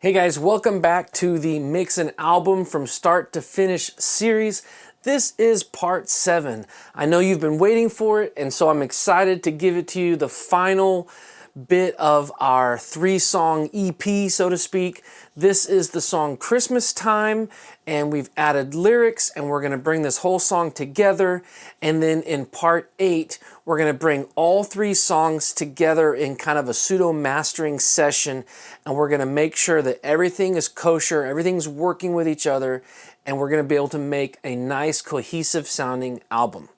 Hey guys, welcome back to the Mix an Album from Start to Finish series. This is part 7. I know you've been waiting for it, and so I'm excited to give it to you, the final bit of our 3-song EP, so to speak. This is the song Christmas Time, and we've added lyrics, and we're going to bring this whole song together. And then in part 8, we're going to bring all 3 songs together in kind of a pseudo mastering session, and we're going to make sure that everything is kosher, everything's working with each other, and we're going to be able to make a nice cohesive sounding album.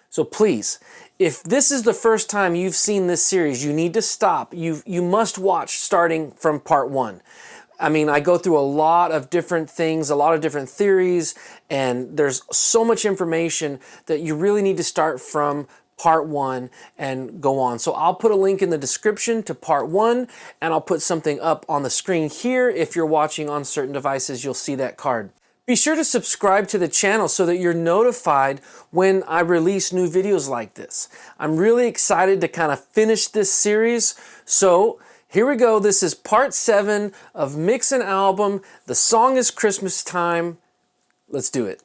So please, if this is the first time you've seen this series, you need to stop. You must watch starting from part 1. I mean, I go through a lot of different things, a lot of different theories, and there's so much information that you really need to start from part 1 and go on. So I'll put a link in the description to part 1, and I'll put something up on the screen here. If you're watching on certain devices, you'll see that card. Be sure to subscribe to the channel so that you're notified when I release new videos like this. I'm really excited to kind of finish this series. So here we go. This is part 7 of Mix an Album. The song is Christmas Time. Let's do it.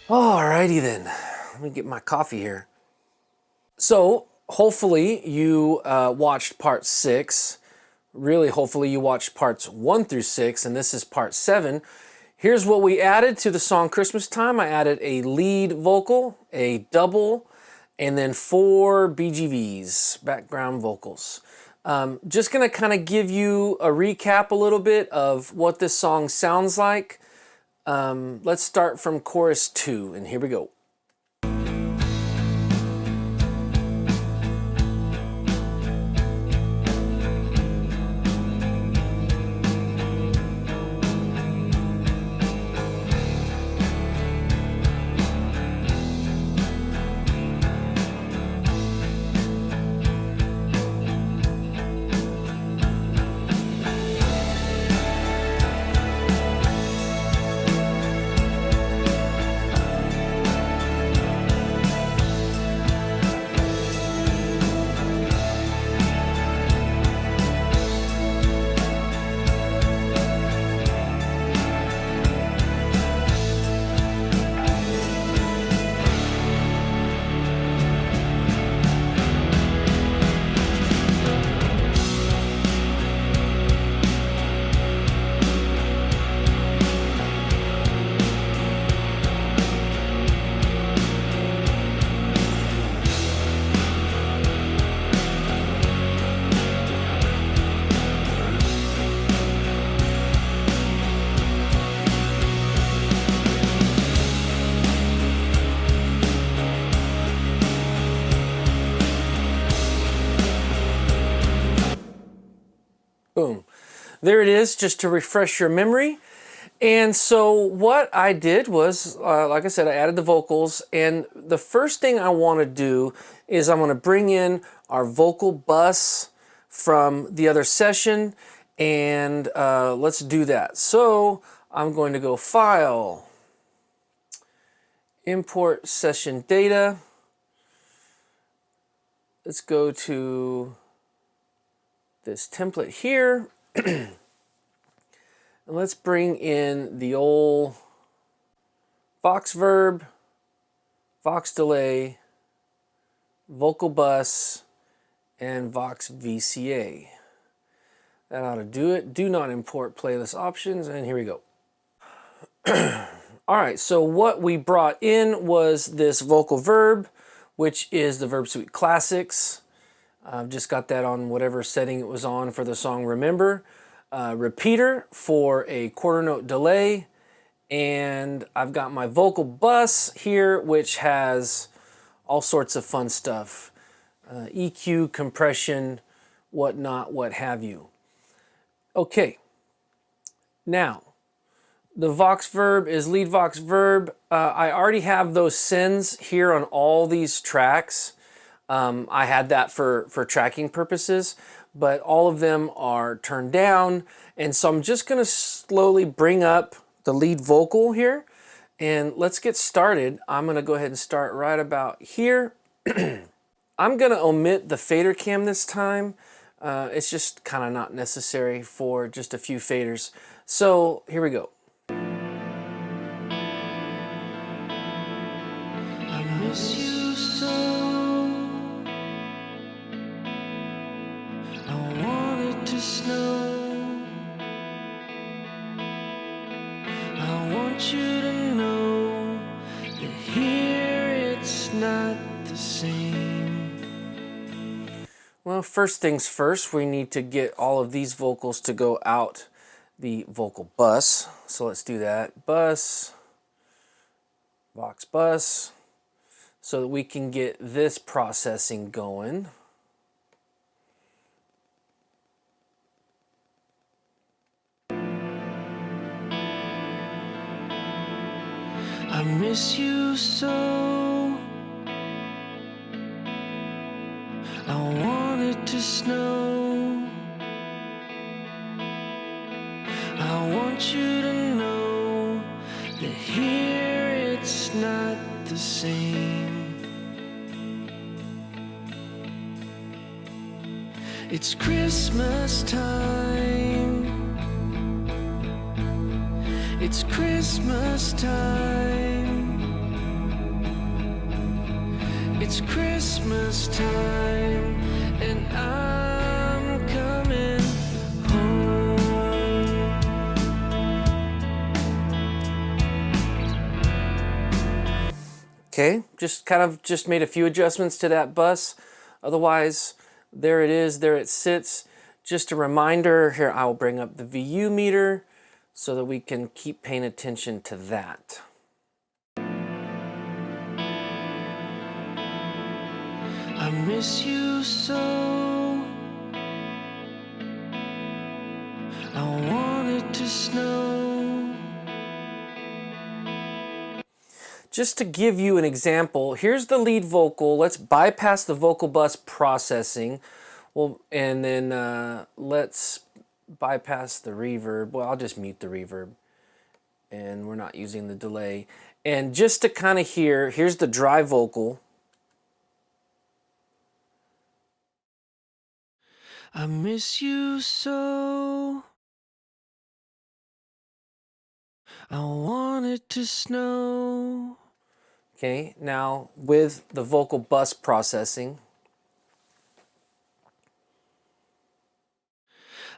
Alrighty then, let me get my coffee here. So hopefully you watched part 6. Really, hopefully you watched parts 1 through 6, and this is part 7. Here's what we added to the song Christmas Time. I added a lead vocal, a double, and then 4 BGVs, background vocals. Just gonna kind of give you a recap a little bit of what this song sounds like. Let's start from chorus 2, and here we go. Boom. There it is, just to refresh your memory. And so what I did was, like I said, I added the vocals, and the first thing I want to do is I'm going to bring in our vocal bus from the other session, and let's do that. So I'm going to go File, Import Session Data. Let's go to this template here, and let's bring in the old Vox Verb, Vox Delay, Vocal Bus, and Vox VCA. That ought to do it. Do not import playlist options, and here we go. All right, so what we brought in was this Vocal Verb, which is the Verb Suite Classics. I've just got that on whatever setting it was on for the song Remember. Repeater for a quarter note delay. And I've got my vocal bus here, which has all sorts of fun stuff. EQ, compression, whatnot, what have you. Okay. Now, the Vox Verb is lead Vox Verb. I already have those sends here on all these tracks. I had that for tracking purposes, but all of them are turned down. And so I'm just going to slowly bring up the lead vocal here. And let's get started. I'm gonna go ahead and start right about here. I'm gonna omit the fader cam this time. It's just kind of not necessary for just a few faders. So here we go. I miss you so. I want it to snow. I want you to know that here it's not the same. Well, first things first, we need to get all of these vocals to go out the vocal bus. So let's do that. Bus, Vox bus, so that we can get this processing going. I miss you so. I want it to snow. I want you to know that here it's not the same. It's Christmas time. It's Christmas time. It's Christmas time, and I'm coming home. Okay, just made a few adjustments to that bus. Otherwise, there it is, there it sits. Just a reminder, here I will bring up the VU meter so that we can keep paying attention to that. I miss you so. I want it to snow. Just to give you an example, here's the lead vocal. Let's bypass the vocal bus processing. Well, and then let's bypass the reverb. Well, I'll just mute the reverb. And we're not using the delay. And just to kind of hear, here's the dry vocal. I miss you so. I want it to snow. Okay, now with the vocal bus processing.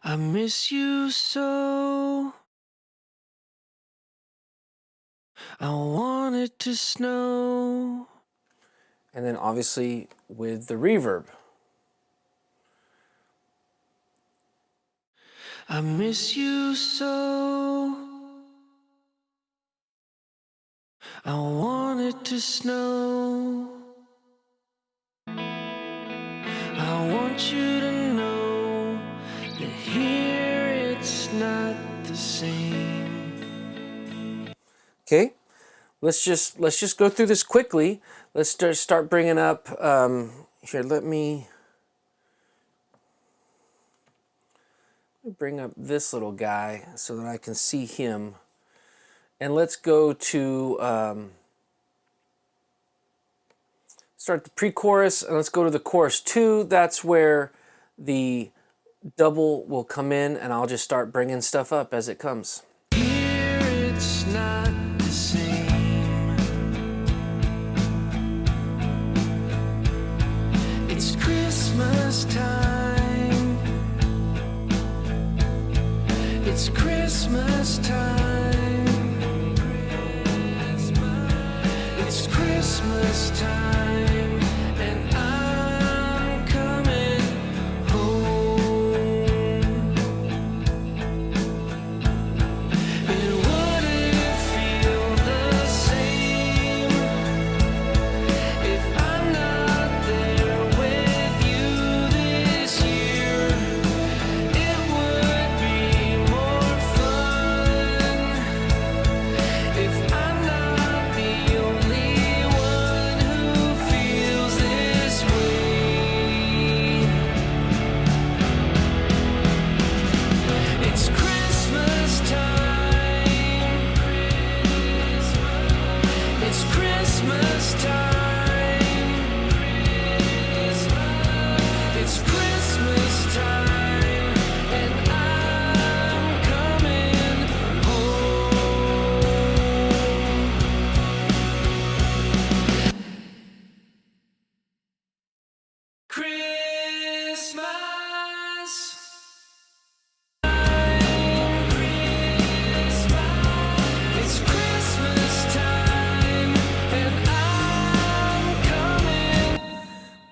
I miss you so. I want it to snow. And then obviously with the reverb. I miss you so. I want it to snow. I want you to know that here it's not the same. Okay, let's just go through this quickly. Let's start bringing up here. Let me bring up this little guy so that I can see him. And let's go to start the pre-chorus, and let's go to the chorus 2. That's where the double will come in, and I'll just start bringing stuff up as it comes. Here it's not the same. It's Christmas time. It's Christmas time. It's Christmas time, and I'm coming home.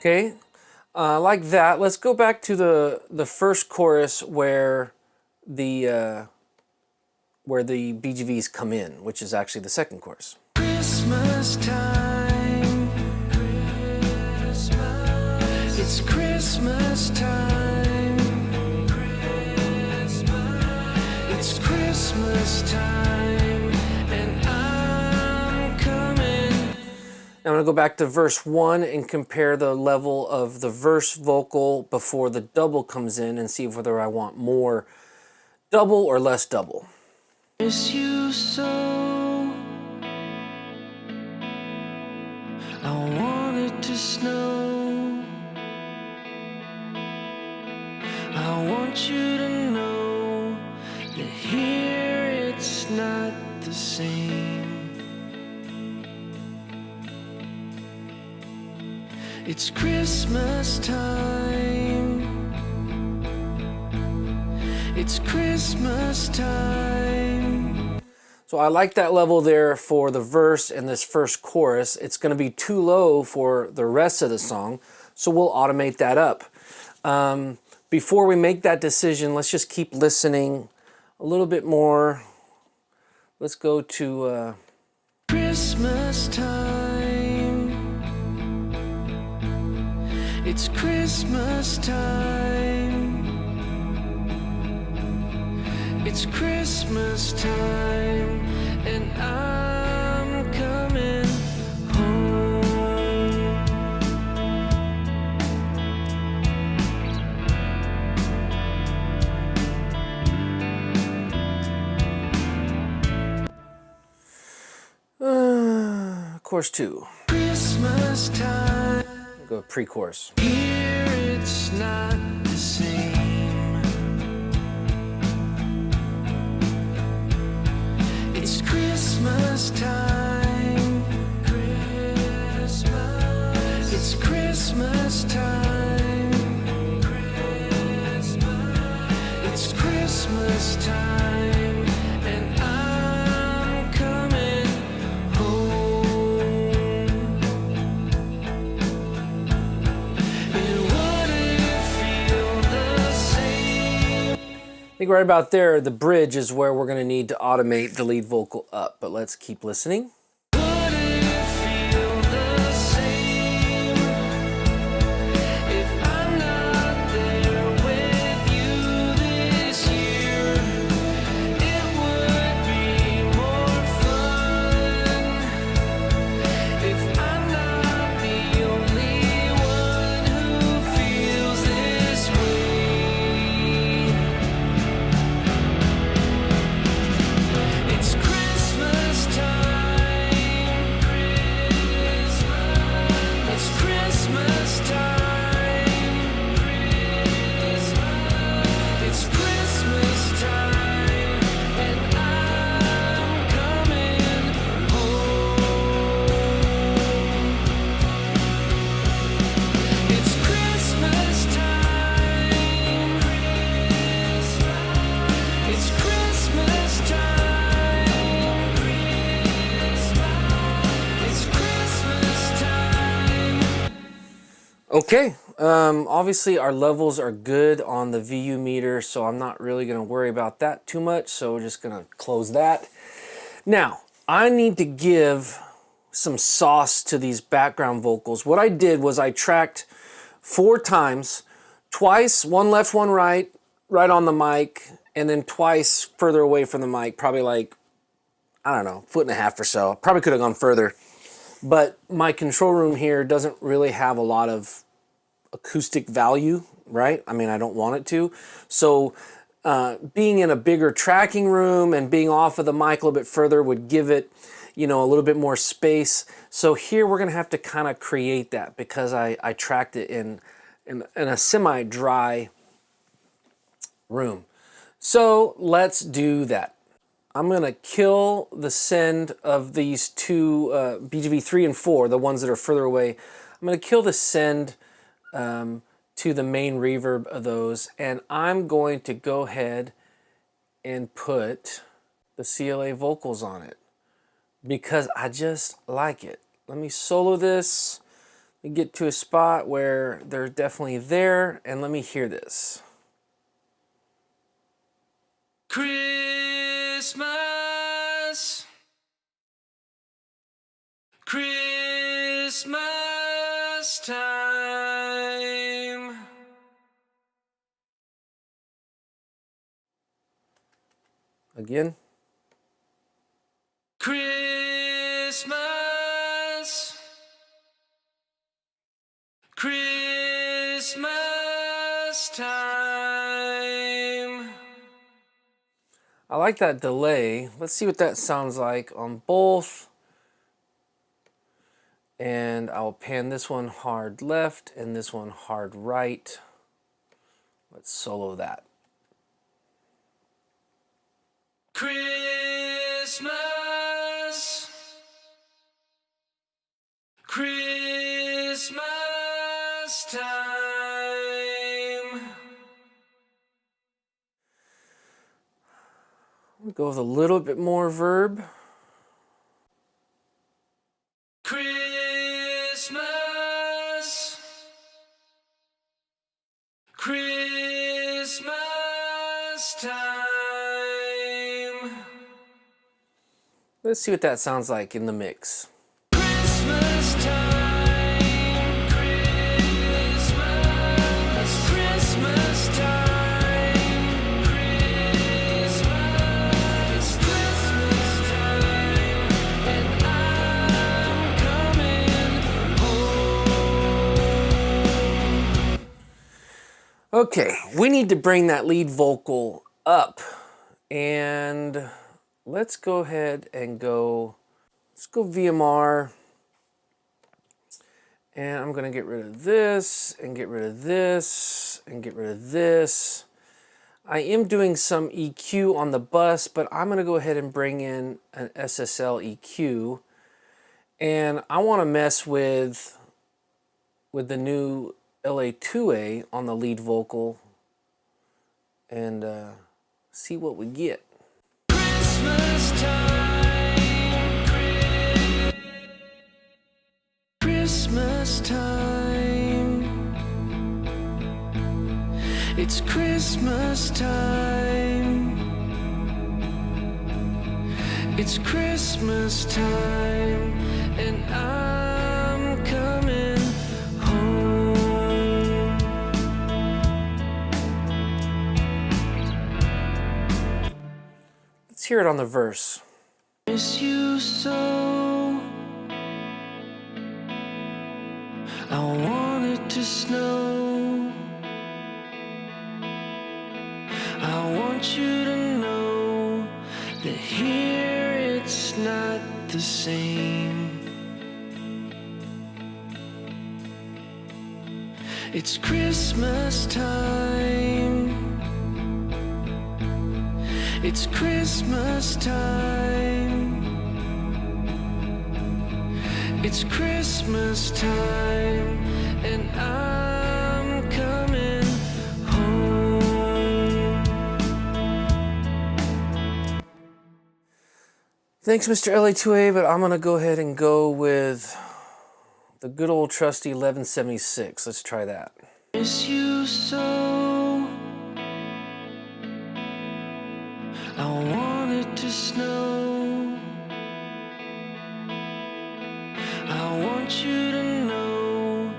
Okay, like that. Let's go back to the first chorus where the BGVs come in, which is actually the second chorus. Christmas time, Christmas. It's Christmas time, Christmas. It's Christmas time, and I'm coming. Now I'm going to go back to verse 1 and compare the level of the verse vocal before the double comes in and see whether I want more double or less double. Miss you so. I want it to snow. I want you to know that here it's not the same. It's Christmas time. It's Christmas time. So I like that level there for the verse and this first chorus. It's going to be too low for the rest of the song, so we'll automate that up. Before we make that decision, let's just keep listening a little bit more. Let's go to Christmas time. It's Christmas time. It's Christmas time, and I'm coming home. chorus 2. Christmas time. Go pre-chorus. Here it's not the same. It's Christmas time, Christmas. It's Christmas time, Christmas. It's Christmas time, and I'm coming home. And wouldn't it feel the same? I think right about there, the bridge is where we're going to need to automate the lead vocal up, but let's keep listening. Wouldn't it feel the same if I'm not there with you this year? It would be more fun if I'm not the only one who feels this way. It's Christmas time, Christmas. It's Christmas time, Christmas. It's Christmas time, and I'm coming home. It's Christmas time, Christmas. It's Christmas time, Christmas. It's Christmas time. Okay, obviously our levels are good on the VU meter, so I'm not really going to worry about that too much, so we're just going to close that. Now, I need to give some sauce to these background vocals. What I did was I tracked 4 times, twice, one left, one right, right on the mic, and then twice further away from the mic, probably like, I don't know, 1.5 feet or so. Probably could have gone further. But my control room here doesn't really have a lot of acoustic value, right? I mean, I don't want it to. So being in a bigger tracking room and being off of the mic a little bit further would give it, you know, a little bit more space. So here we're going to have to kind of create that because I tracked it in a semi-dry room. So let's do that. I'm going to kill the send of these two BGV 3 and 4, the ones that are further away. I'm going to kill the send to the main reverb of those, and I'm going to go ahead and put the CLA vocals on it because I just like it. Let me solo this. Let You get to a spot where they're definitely there, and let me hear this. Christmas, Christmas time. Again. Christmas, Christmas time. I like that delay. Let's see what that sounds like on both. And I'll pan this one hard left and this one hard right. Let's solo that. Christmas, Christmas time. We'll go with a little bit more verb. Christmas, Christmas time. Let's see what that sounds like in the mix. Christmas time, Christmas, Christmas time, Christmas, Christmas time, and I'm coming home. Okay, we need to bring that lead vocal up, and let's go ahead and let's go VMR, and I'm gonna get rid of this, and get rid of this, and get rid of this. I am doing some EQ on the bus, but I'm gonna go ahead and bring in an SSL EQ, and I wanna mess with the new LA2A on the lead vocal, and see what we get. Christmas time, Christmas time. It's Christmas time. It's Christmas time, and I'm coming home. Let's hear it on the verse. Miss you so. I want it to snow. I want you to know that here it's not the same. It's Christmas time. It's Christmas time. It's Christmas time, and I'm coming home. Thanks, Mr. LA2A, but I'm gonna go ahead and go with the good old trusty 1176. Let's try that. Miss you so. I want it to snow. I want you to know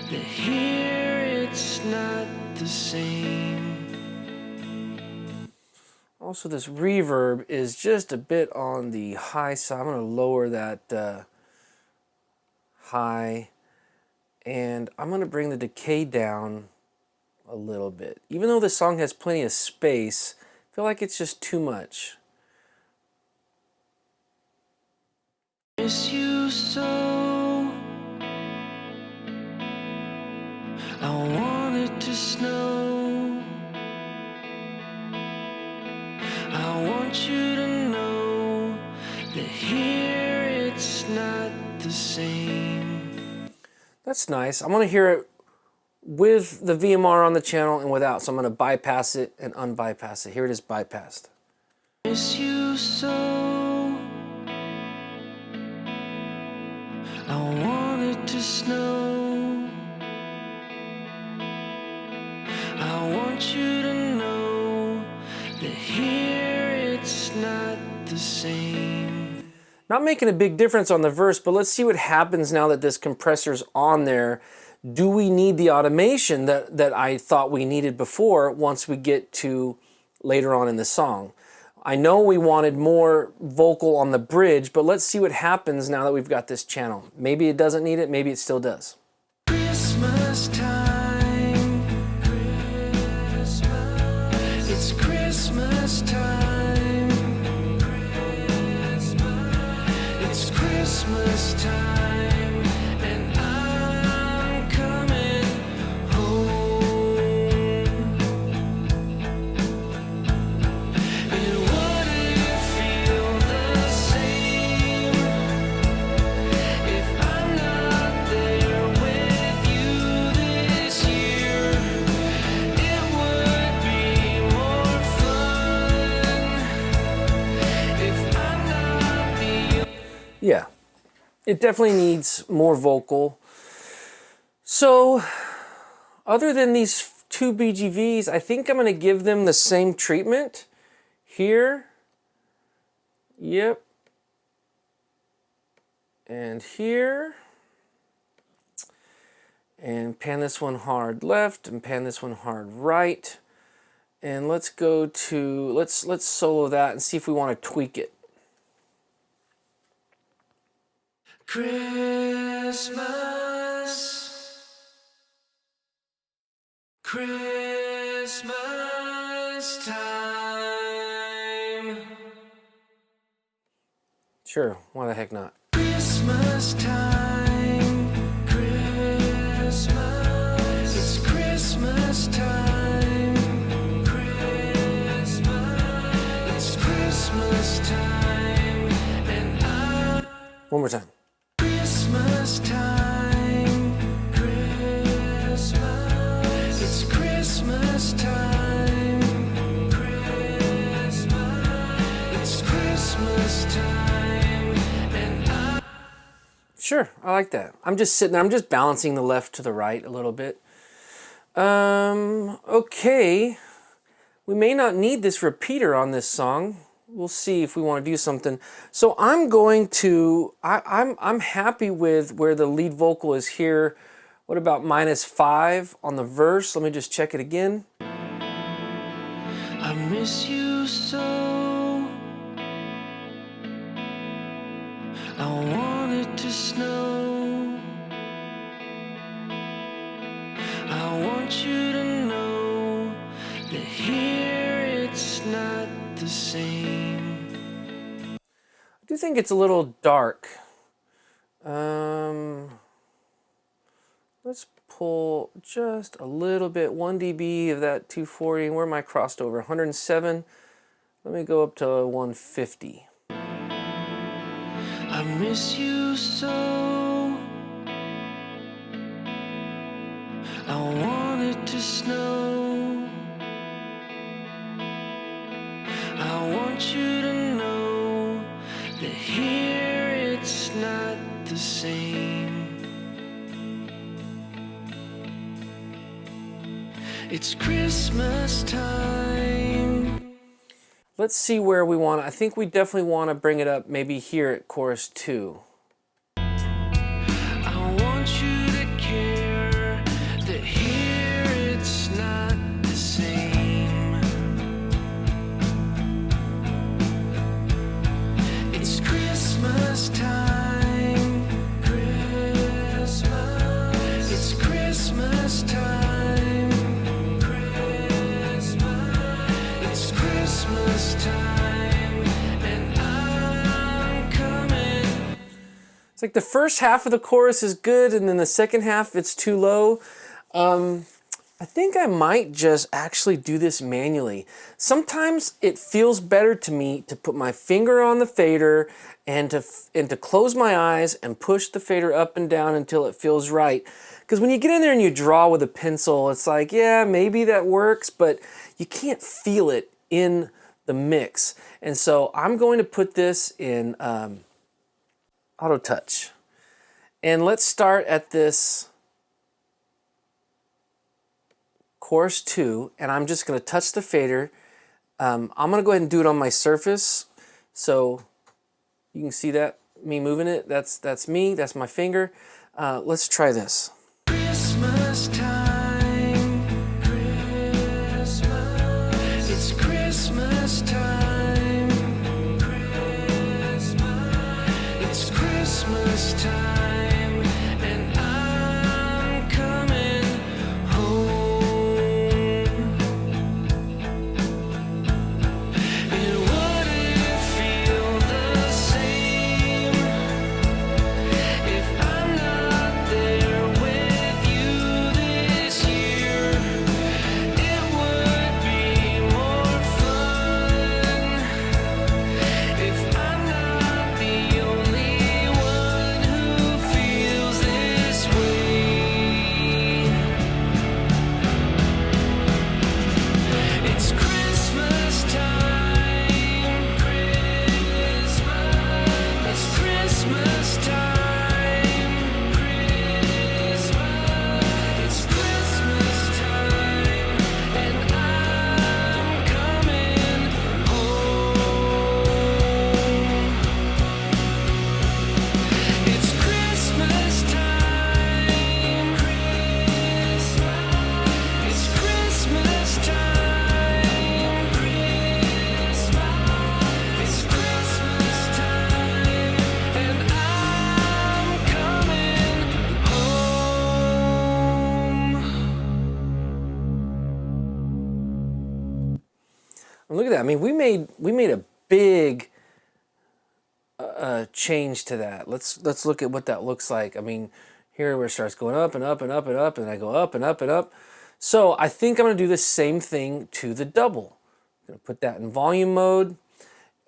that here it's not the same. Also, this reverb is just a bit on the high side. I'm gonna lower that high, and I'm gonna bring the decay down a little bit. Even though the song has plenty of space, I feel like it's just too much. Miss you so. I want it to snow. I want you to know that here it's not the same. That's nice. I'm gonna hear it with the VMR on the channel and without, so I'm gonna bypass it and unbypass it. Here it is bypassed. Miss you so. I want it to snow. want you to know that here it's not the same. Not making a big difference on the verse, but let's see what happens now that this compressor's on there. Do we need the automation that I thought we needed before once we get to later on in the song? I know we wanted more vocal on the bridge, but let's see what happens now that we've got this channel. Maybe it doesn't need it, maybe it still does. Christmas time, Christmas. It's Christmas time, Christmas. It's Christmas time, and I'm coming home. And wouldn't it feel the same if I'm not there with you this year? It would be more fun if I'm not the. Yeah, it definitely needs more vocal. So, other than these two BGVs, I think I'm going to give them the same treatment here. Yep. And here. And pan this one hard left and pan this one hard right. And let's go to, let's solo that and see if we want to tweak it. Christmas, Christmas time, Sure, why the heck not? Christmas time, Christmas. It's Christmas time, Christmas. It's Christmas time, and One more time. Christmas time, Christmas. It's Christmas time, Christmas. It's Christmas time, and Sure, I like that. I'm just sitting there, I'm just balancing the left to the right a little bit. Okay. We may not need this repeater on this song. We'll see if we want to do something. So I'm going to, I'm happy with where the lead vocal is here. What about -5 on the verse? Let me just check it again. I miss you so. I want it to snow. I want you to know that here it's not the same. I do think it's a little dark. Let's pull just a little bit, 1 dB of that 240. Where am I crossed over? 107. Let me go up to 150. I miss you so. I want it to snow. I want you to know that here it's not the same. It's Christmas time. Let's see where we want. I think we definitely want to bring it up maybe here at chorus 2. I want you to care that here it's not the same. It's Christmas time, Christmas. It's Christmas time, Christmas. It's Christmas time, and I'm coming. It's like the first half of the chorus is good, and then the second half it's too low. I think I might just actually do this manually. Sometimes it feels better to me to put my finger on the fader and to close my eyes and push the fader up and down until it feels right. Because when you get in there and you draw with a pencil, it's like, yeah, maybe that works, but you can't feel it in the mix. And so I'm going to put this in Auto Touch. And let's start at this chorus 2, and I'm just going to touch the fader. I'm going to go ahead and do it on my Surface, so you can see that, me moving it. That's me, that's my finger. Let's try this. Christmas time, Christmas, it's Christmas time, Christmas, it's Christmas time, and I'm coming home. It wouldn't feel the same if I'm not there with you this year. It would be more fun if I'm not the only one who feels this way. It's Christmas time, Christmas, it's Christmas time, Christmas, it's Christmas time, and I'm coming home. It's Christmas time, Christmas, it's Christmas time, Christmas, it's Christmas time, and I'm coming home. And look at that. I mean, we made a big change to that. Let's look at what that looks like. I mean, here where it starts going up and up and up and up, and I go up and up and up. So I think I'm going to do the same thing to the double. I'm going to put that in volume mode,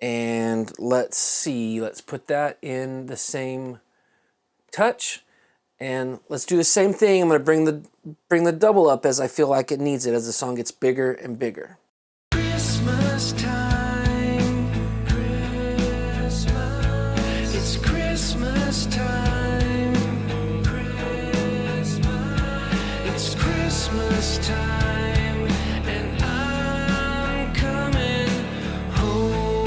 and let's see. Let's put that in the same touch, and let's do the same thing. I'm going to bring the double up as I feel like it needs it as the song gets bigger and bigger. Christmas time, Christmas, it's Christmas time, Christmas, it's Christmas time, and I'm coming home.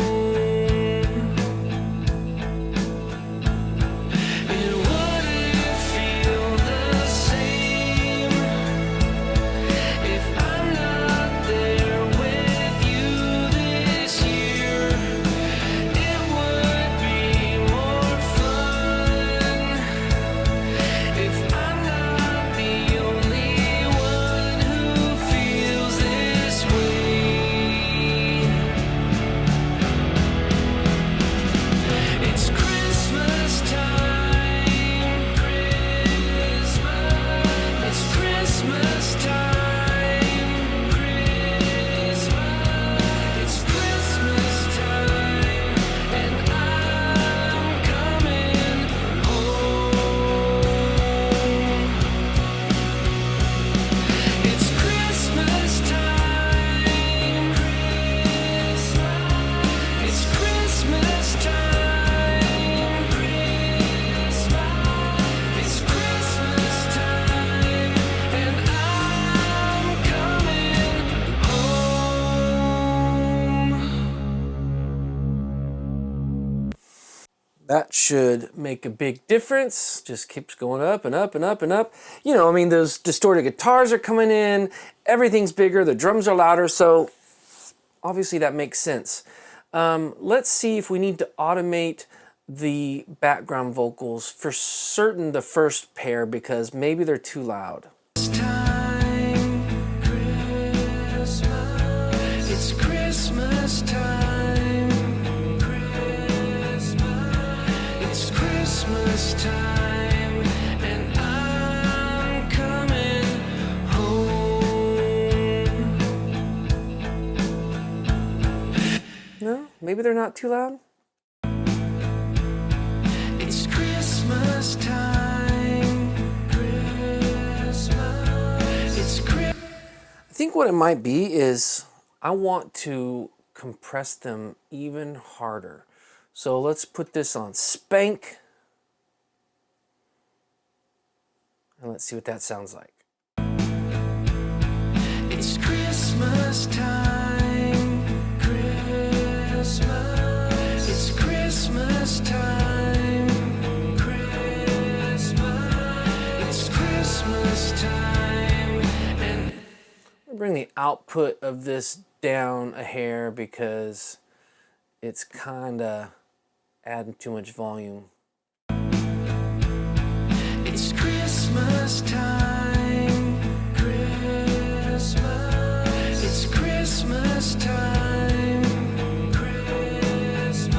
It wouldn't feel the same if I'm not there with you this year. It would be more fun if I'm not the only one who feels this way. It's Christmas time, Christmas, it's Christmas time, Christmas, it's Christmas time, and I'm coming home. It's Christmas time, Christmas, it's Christmas time, Christmas, it's Christmas time, and I'm coming home. That should make a big difference. Just keeps going up and up and up and up. You know, I mean, those distorted guitars are coming in, everything's bigger, the drums are louder, so obviously that makes sense. Let's see if we need to automate the background vocals for certain the first pair, because maybe they're too loud. Time, Christmas, it's Christmas time, Christmas, it's Christmas time, and I'm coming home. No? Maybe they're not too loud? It's Christmas time, Christmas, it's Christmas. I think what it might be is I want to compress them even harder. So let's put this on spank. And let's see what that sounds like. It's Christmas time, Christmas. It's Christmas time, Christmas. It's Christmas time. And I'll bring the output of this down a hair because it's kinda adding too much volume. it's Christmas time, Christmas. It's Christmas time, Christmas.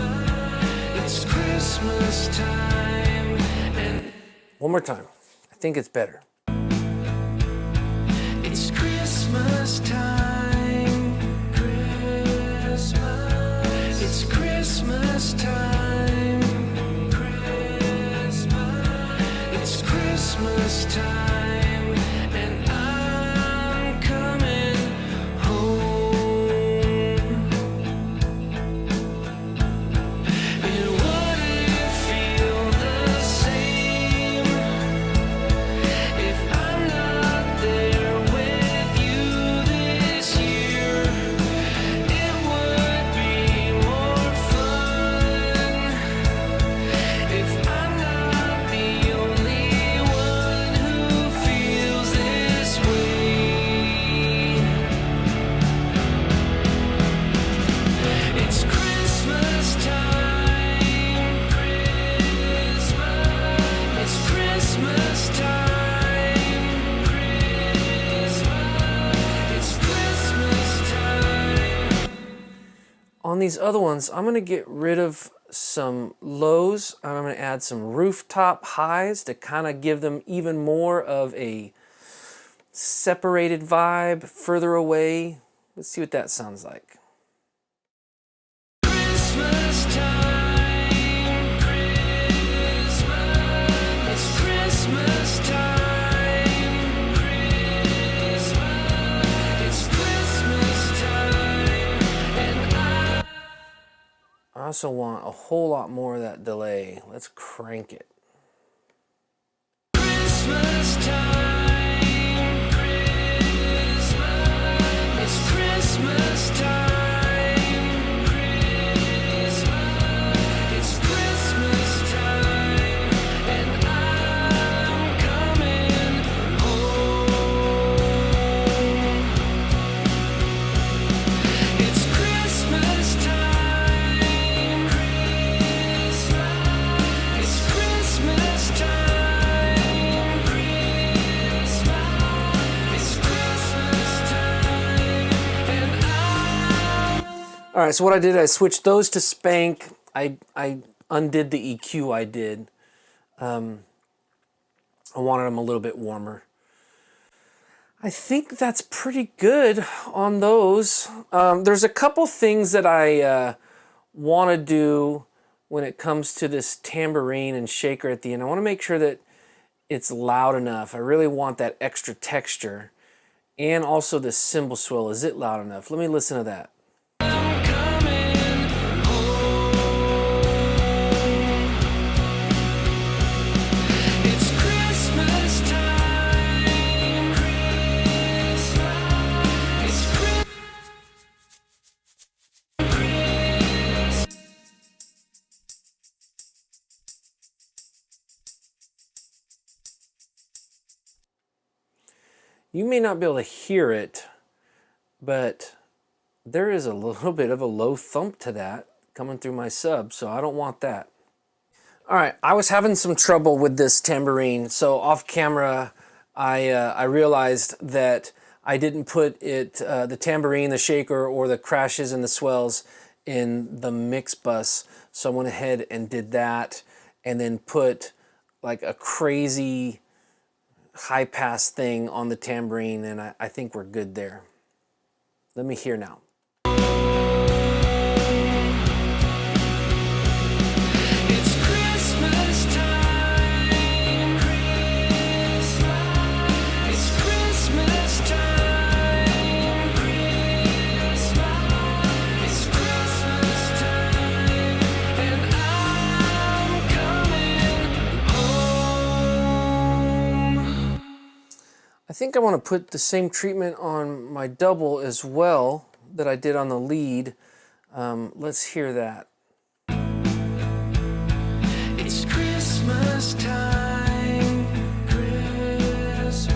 It's Christmas time. And One more time. I think it's better. it's Christmas time, Christmas. It's Christmas time, Christmas. It's Christmas time, and I'm coming home. And would it feel the same if I'm not there with you this year? It would be more fun if I'm not the only one who feels this way. It's Christmas time, Christmas. It's Christmas time, Christmas. It's Christmas time. On these other ones, I'm gonna get rid of some lows and I'm gonna add some rooftop highs to kind of give them even more of a separated vibe further away. Let's see what that sounds like. Christmas time, Christmas. It's Christmas time, Christmas. It's Christmas time, and I also want a whole lot more of that delay. Let's crank it. Christmas time, Christmas. It's Christmas time, Christmas. It's Christmas time, and I'm coming home. It's Christmas time, Christmas. It's Christmas time, Christmas. It's Christmas time, and All right, so what I did, I switched those to Spank. I undid the EQ I did. I wanted them a little bit warmer. I think that's pretty good on those. There's a couple things that I want to do when it comes to this tambourine and shaker at the end. I want to make sure that it's loud enough. I really want that extra texture. And also the cymbal swell. Is it loud enough? Let me listen to that. I'm coming home. It's Christmas time, Christmas. It's Christmas. You may not be able to hear it, but there is a little bit of a low thump to that coming through my sub, so I don't want that. All right, I was having some trouble with this tambourine, so off camera I realized that I didn't put it, the tambourine, the shaker, or the crashes and the swells in the mix bus, so I went ahead and did that, and then put like a crazy high pass thing on the tambourine, and I think we're good there. Let me hear now. It's Christmas time, Christmas. It's Christmas time, Christmas. It's Christmas time, and I'm coming home. I think I want to put the same treatment on my double as well that I did on the lead. Let's hear that. It's Christmas time. Christmas.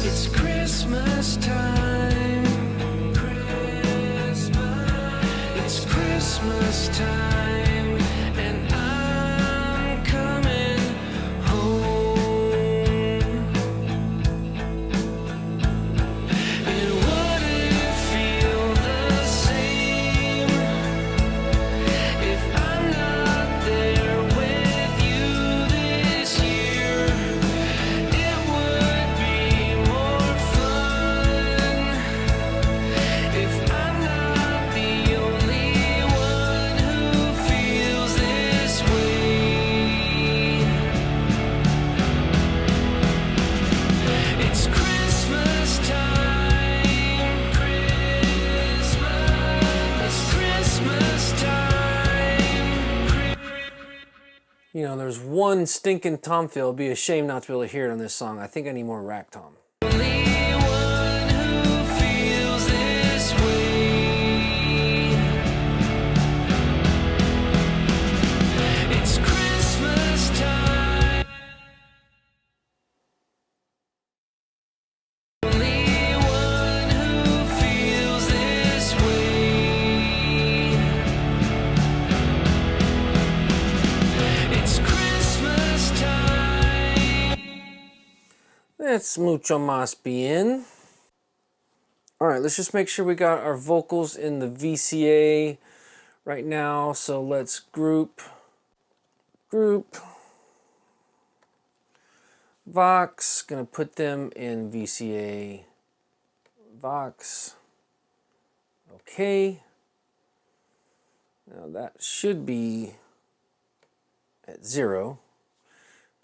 It's Christmas time. Christmas. It's Christmas time. And I'm coming home. And would it feel the same if I'm not there with you this year? It would be more fun if I'm not the only one who feels this way. It's Christmas time. Christmas. It's Christmas time. You know, there's one stinking tom fill. It'd be a shame not to be able to hear it on this song. I think I need more rack tom. Only one who feels this way. It's Christmas time. Only one who feels this way. It's Christmas time. That's mucho más bien. All right, let's just make sure we got our vocals in the VCA right now. So let's group, Vox, gonna put them in VCA, Vox, okay. Now that should be at 0.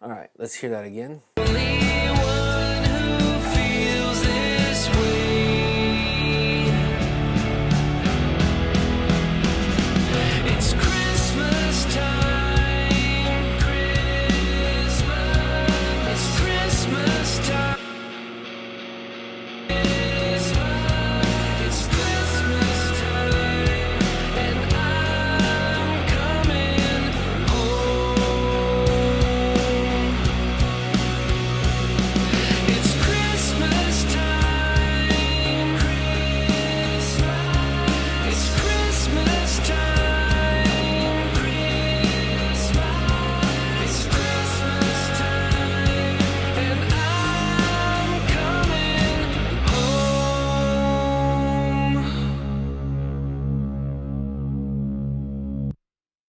All right, let's hear that again. Only one who feels this way. It's Christmas time. Christmas. It's Christmas time. It's Christmas time. And I'm coming home. It's Christmas time. Christmas. It's Christmas time. Christmas. It's Christmas time. And I'm coming home.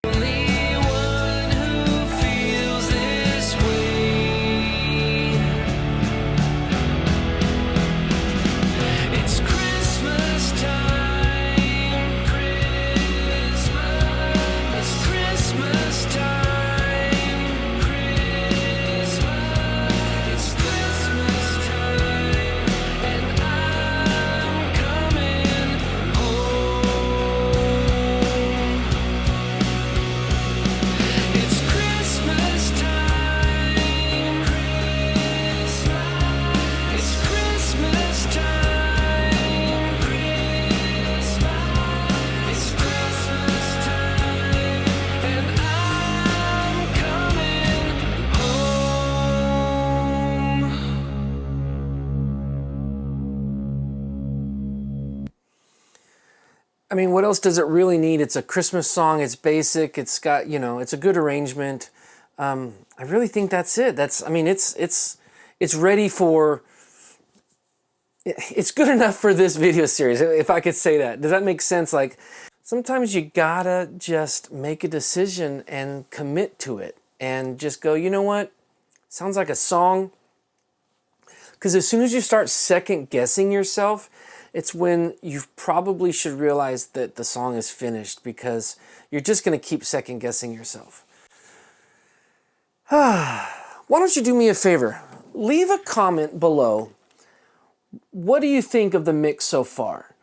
Only one who feels this way. It's Christmas time. Christmas. It's Christmas time. Christmas. It's Christmas time. And I'm coming home. It's Christmas time. Christmas. It's Christmas time. Christmas. It's Christmas time. And I'm coming home. I mean, what else does it really need? It's a Christmas song. It's basic. It's got, you know, it's a good arrangement. I really think that's it. I mean, it's ready for. It's good enough for this video series, if I could say that. Does that make sense? Like, sometimes you gotta just make a decision and commit to it, and just go, you know what? Sounds like a song. Because as soon as you start second guessing yourself, it's when you probably should realize that the song is finished, because you're just going to keep second guessing yourself. Why don't you do me a favor? Leave a comment below. What do you think of the mix so far?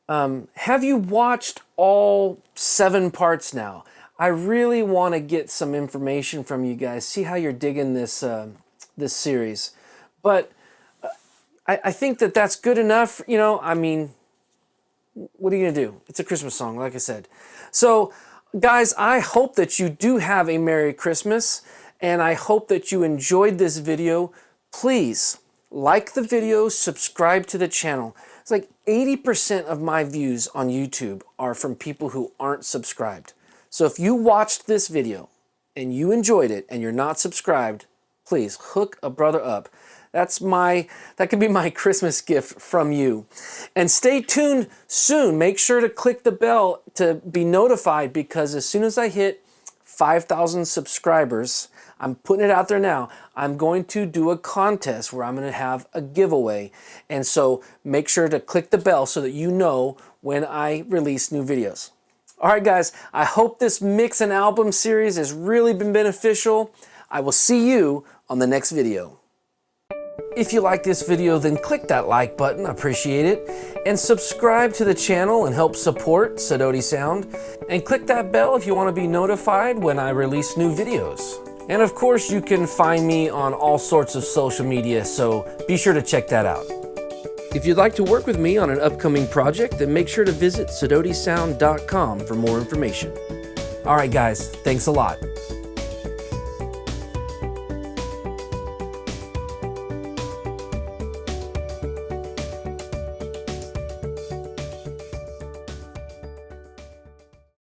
Have you watched all 7 parts now? I really want to get some information from you guys, see how you're digging this, this series. But I think that that's good enough. You know, I mean, what are you gonna do? It's a Christmas song, like I said. So guys, I hope that you do have a Merry Christmas, and I hope that you enjoyed this video. Please like the video, subscribe to the channel. It's like 80% of my views on YouTube are from people who aren't subscribed. So if you watched this video and you enjoyed it and you're not subscribed, please hook a brother up. That could be my Christmas gift from you. And stay tuned soon. Make sure to click the bell to be notified, because as soon as I hit 5,000 subscribers, I'm putting it out there now, I'm going to do a contest where I'm going to have a giveaway. And so make sure to click the bell so that you know when I release new videos. All right, guys, I hope this mix and album series has really been beneficial. I will see you on the next video. If you like this video, then click that like button, I appreciate it, and subscribe to the channel and help support Sidoti Sound, and click that bell if you want to be notified when I release new videos. And of course, you can find me on all sorts of social media, so be sure to check that out. If you'd like to work with me on an upcoming project, then make sure to visit SidotiSound.com for more information. All right, guys, thanks a lot.